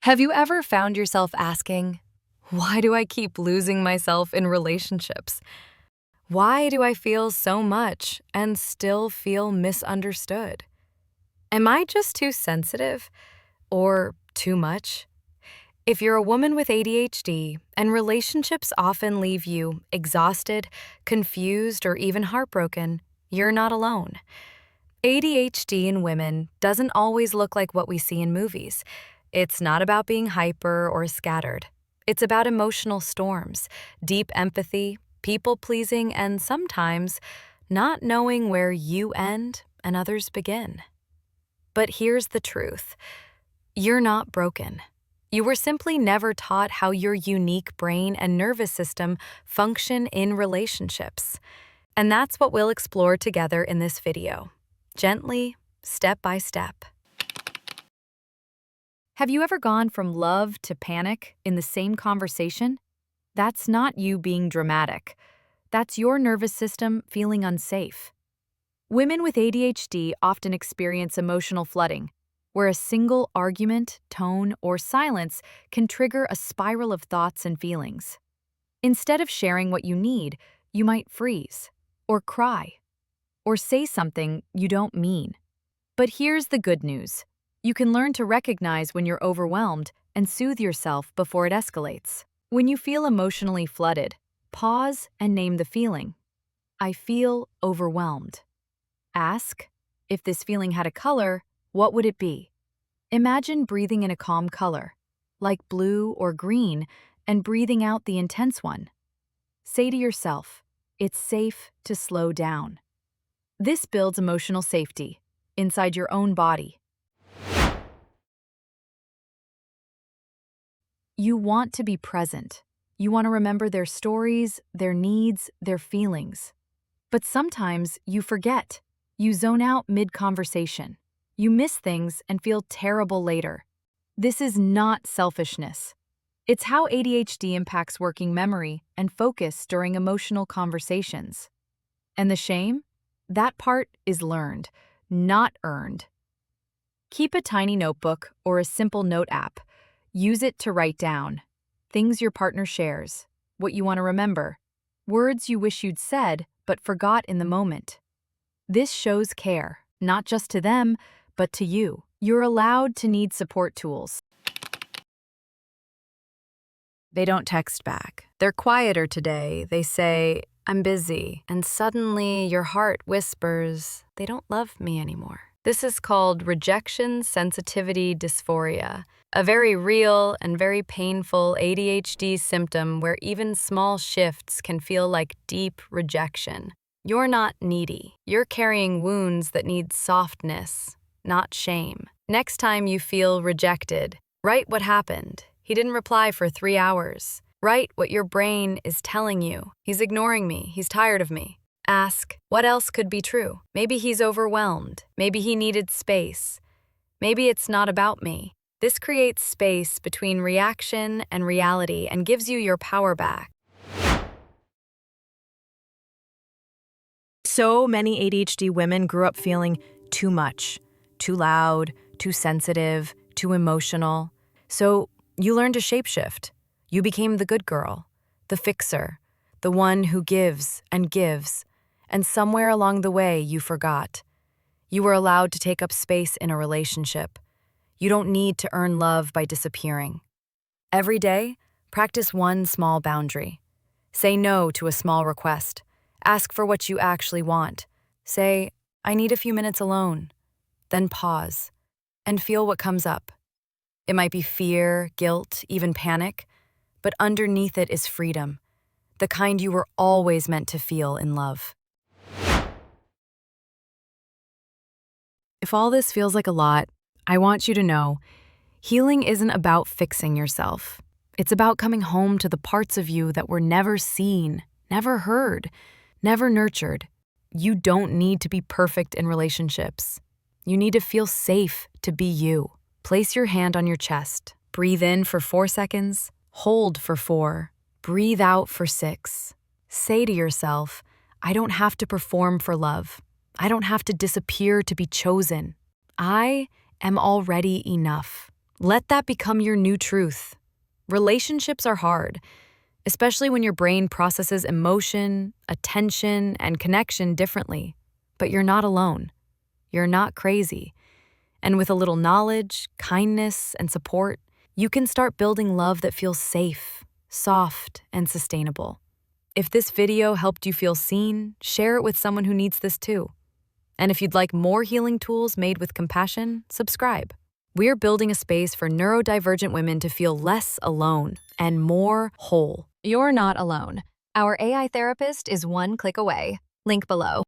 Have you ever found yourself asking, why do I keep losing myself in relationships? Why do I feel so much and still feel misunderstood? Am I just too sensitive or too much? If you're a woman with ADHD and relationships often leave you exhausted, confused, or even heartbroken, you're not alone. ADHD in women doesn't always look like what we see in movies. It's not about being hyper or scattered. It's about emotional storms, deep empathy, people-pleasing, and sometimes not knowing where you end and others begin. But here's the truth. You're not broken. You were simply never taught how your unique brain and nervous system function in relationships. And that's what we'll explore together in this video, gently, step by step. Have you ever gone from love to panic in the same conversation? That's not you being dramatic. That's your nervous system feeling unsafe. Women with ADHD often experience emotional flooding, where a single argument, tone, or silence can trigger a spiral of thoughts and feelings. Instead of sharing what you need, you might freeze, or cry, or say something you don't mean. But here's the good news. You can learn to recognize when you're overwhelmed and soothe yourself before it escalates. When you feel emotionally flooded, pause and name the feeling. I feel overwhelmed. Ask, if this feeling had a color, what would it be? Imagine breathing in a calm color, like blue or green, and breathing out the intense one. Say to yourself, it's safe to slow down. This builds emotional safety inside your own body. You want to be present. You want to remember their stories, their needs, their feelings. But sometimes you forget. You zone out mid-conversation. You miss things and feel terrible later. This is not selfishness. It's how ADHD impacts working memory and focus during emotional conversations. And the shame? That part is learned, not earned. Keep a tiny notebook or a simple note app. Use it to write down things your partner shares, what you want to remember, words you wish you'd said but forgot in the moment. This shows care, not just to them, but to you. You're allowed to need support tools. They don't text back. They're quieter today. They say, I'm busy. And suddenly your heart whispers, they don't love me anymore. This is called rejection sensitivity dysphoria, a very real and very painful ADHD symptom where even small shifts can feel like deep rejection. You're not needy. You're carrying wounds that need softness, not shame. Next time you feel rejected, write what happened. He didn't reply for 3 hours. Write what your brain is telling you. He's ignoring me. He's tired of me. Ask, what else could be true? Maybe he's overwhelmed. Maybe he needed space. Maybe it's not about me. This creates space between reaction and reality and gives you your power back. So many ADHD women grew up feeling too much, too loud, too sensitive, too emotional. So you learned to shapeshift. You became the good girl, the fixer, the one who gives and gives. And somewhere along the way, you forgot. You were allowed to take up space in a relationship. You don't need to earn love by disappearing. Every day, practice one small boundary. Say no to a small request. Ask for what you actually want. Say, I need a few minutes alone. Then pause and feel what comes up. It might be fear, guilt, even panic, but underneath it is freedom, the kind you were always meant to feel in love. If all this feels like a lot, I want you to know, healing isn't about fixing yourself. It's about coming home to the parts of you that were never seen, never heard, never nurtured. You don't need to be perfect in relationships. You need to feel safe to be you. Place your hand on your chest. Breathe in for 4 seconds. Hold for 4. Breathe out for 6. Say to yourself, I don't have to perform for love. I don't have to disappear to be chosen. I am already enough. Let that become your new truth. Relationships are hard, especially when your brain processes emotion, attention, and connection differently. But you're not alone. You're not crazy. And with a little knowledge, kindness, and support, you can start building love that feels safe, soft, and sustainable. If this video helped you feel seen, share it with someone who needs this too. And if you'd like more healing tools made with compassion, subscribe. We're building a space for neurodivergent women to feel less alone and more whole. You're not alone. Our AI therapist is one click away. Link below.